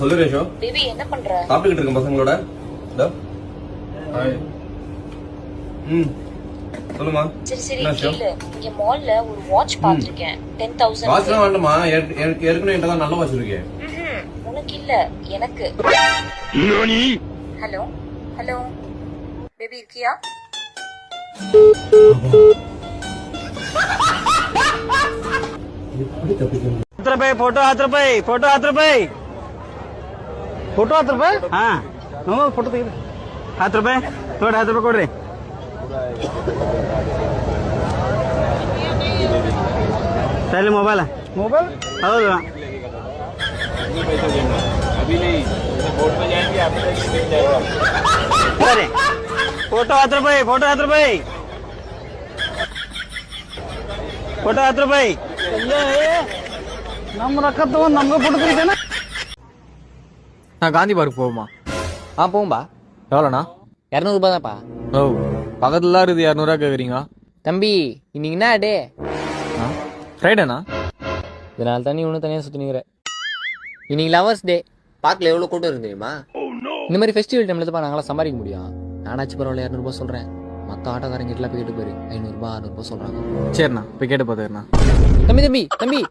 சொல்லு ratio. Baby என்ன பண்ற? சாப்பிட்டுக்கிட்டு இருக்கேன் பசங்களோட. சொல்லுமா. சரி சரி கேளு. இங்க மால்ல ஒரு வாட்ச் பாத்துர்க்கேன். 10000. வாட்ச்லாம் வேண்டாமா, ஏற்கனவே என்கிட்ட தான் நல்ல வாட்ச் இருக்கு. உனக்கு இல்ல எனக்கு. ஹலோ ஹலோ பேபி இருக்கியா? फोटो हाथ रुपए हाँ फोटो तेरे हाथ रुपए ಕೊಡ್ರಿ पहले मोबाइल हौದು अभी नहीं, बोर्ड में जाएंगे आप अरे फोटो हाथ रुपए நம்ம ரக்க தோன் நம்ம போட்டு தெரியுதேனா. நான் காந்தி பார்க் போகுமா? போகும்பா. எவ்வளோண்ணா? 200 ரூபாய் தான்ப்பா. ஓ பக்கத்துல இருக்குது 200 கேட்குறீங்க தம்பி இன்னைக்கு என்ன டே? ஃப்ரைடேண்ணா. இதனால தண்ணி ஒன்று தனியாக சுற்றினுங்கிற. இன்னைக்கு லவர்ஸ் டே. பார்க்கல எவ்வளோ கூட்டம் இருக்கு தெரியுமா? இந்த மாதிரி ஃபெஸ்டிவல் டைம்ல தான் நாங்களாம் சம்பாதிக்க முடியும். நானாச்சு பரவாயில்ல 200 ரூபாய் சொல்கிறேன். மற்ற ஆட்டோக்காரங்க எல்லாம் போய் கேட்டு போயிரு 500 ரூபாய் 600 ரூபாய் சொல்கிறாங்க. சரிண்ணா போய் கேட்டு பார்த்துக்கிறேண்ணா. தம்பி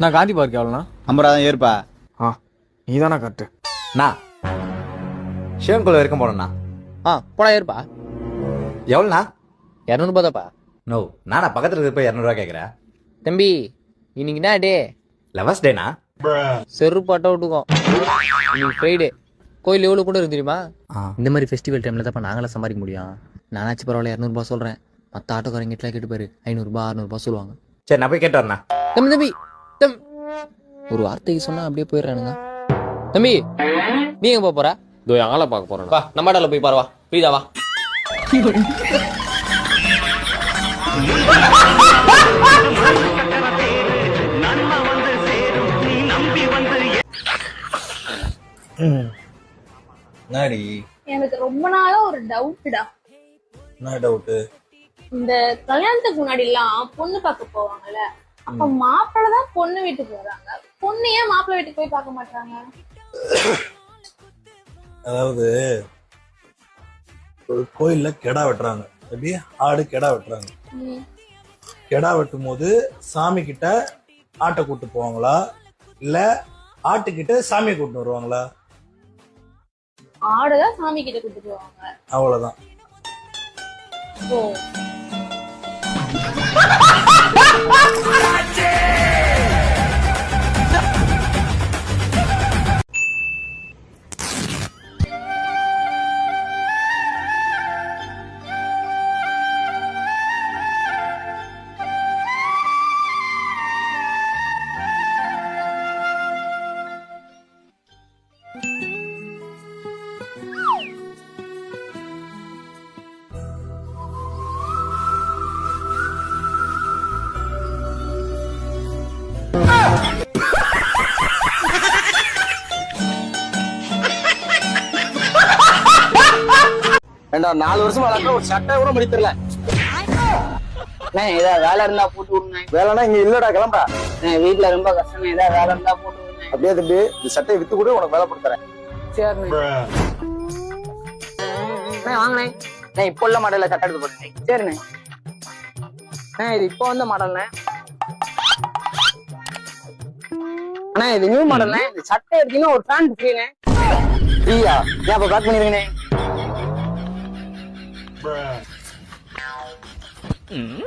நான் காந்தி பார்க் எவ்வளோண்ணா? 50 ரூபா ஏற்பா. நீ தானே கரெக்டு. நான் சிவன் கோயில் வரைக்கும் போனேண்ணா. போடா ஏற்பா. எவ்வளோண்ணா? 200 ரூபாய் தான்ப்பா. நோ நானா பக்கத்தில் இருக்க போய் 200 ரூபா கேட்குறேன். தம்பி இன்னைக்கு என்ன டே? லவர்ஸ் டேனா? செருப்பாட்ட விட்டுக்கோம். இன்னைக்கு ஃப்ரைடே. கோயில் எவ்வளோ கூட இருக்கு தெரியுமா? இந்த மாதிரி ஃபெஸ்டிவல் டைம்ல தான் நாங்களாம் சம்பாதிக்க முடியும். நானாச்சு பரவாயில்ல 200 ரூபாய் சொல்கிறேன். மற்ற ஆட்டோக்காரங்க எல்லாம் கேட்டு போயிரு 500 ரூபாய் 600 ரூபாய் சொல்லுவாங்க. சரி நான் போய் கேட்டு வரேண்ணா. தம்பி ஒரு வார்த்தைக்கு சொன்னா அப்படியே போயிடுறானுங்க. தம்பி நீ எங்க போற? இதோ எங்களை பார்க்க போறேன். வா நம்ம இடத்துல போய் பாருவா. புரியுதா? வா. எனக்கு ரொம்ப நாளா ஒரு டவுட்டா. என்ன டவுட்டு? இந்த கல்யாணத்துக்கு முன்னாடி எல்லாம் பொண்ணு பார்க்க போவாங்கல்ல, அப்ப மாப்பிள்ளை தான் பொண்ணு வீட்டுக்கு வராங்க. பொண்ணு ஏன் மாப்பிள்ளை வீட்டுக்கு போய் பார்க்க மாட்டாங்க? அதாவது ஒரு கோயில்ல கெடா வெட்டுறாங்க. எப்படி ஆடு கெடா வெட்டுறாங்க. கெடா வெட்டும் போது சாமி கிட்ட ஆட்டை கூட்டு போவாங்களா இல்ல ஆட்டுக்கிட்ட சாமியை கூட்டு வருவாங்களா? ஆடுதான் சாமி கிட்ட கூட்டு போவாங்க. அவ்வளவுதான். ஓ ஏண்டா 4 வருஷம் வளர்க்குற ஒரு சட்டை கூட முடி தெரியல. ஏதாவது வேலை இருந்தா போட்டு விடுங்க. வேலைனா இங்க இல்லடா, கிளம்பா. வீட்டுல ரொம்ப கஷ்டம். ஏதாவது வேலை இருந்தா போட்டு விடுங்க. அப்படியே தம்பி இந்த சட்டையை வித்து கூட உனக்கு வேலை கொடுத்துறேன். சரி வாங்கினேன். நான் இப்போ உள்ள மாடல்ல சட்டை எடுத்து போட்டேன். சரிண்ணே. இது இப்போ வந்த மாடல்ண்ணே. அண்ணா இது நியூ மாடல்ண்ணே. இந்த சட்டை எடுத்தீங்கன்னா ஒரு பேண்ட் ஃப்ரீண்ணே. ஃப்ரீயா? ஏன் அப்ப பேக் பண்ணிருக்கேனே.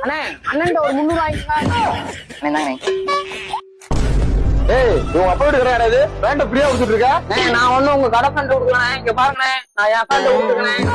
அண்ணே அண்ணன் ஒரு 300 வாங்கிக்கோங்க. ஏய் உங்க அப்பா வீட்டு கடை இது பேண்ட் ஃப்ரீயா கொடுத்துட்டு இருக்க? நான் ஒண்ணும் உங்க கடை பேண்ட் கொடுக்கல. இங்க பாருங்க நான் என் பேண்ட் கொடுத்துருக்கேன்.